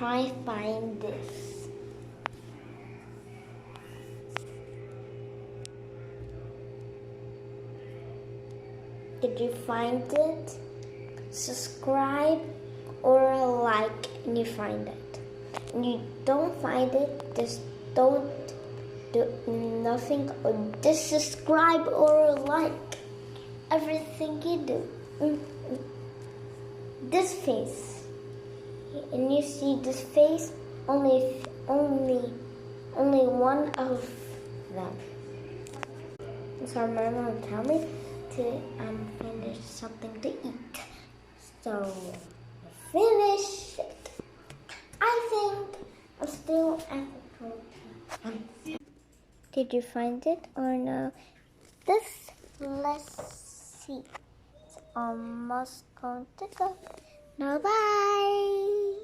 try find this. Did you find it? Subscribe or like and you find it. And you don't find it, just don't do nothing or just subscribe or like everything you do. This face, and you see this face, only one of them. So my mom tell me to finish something to eat. So finish it. I think I'm still at the protein. Did you find it or no? Let's see. It's almost going to go. Now bye.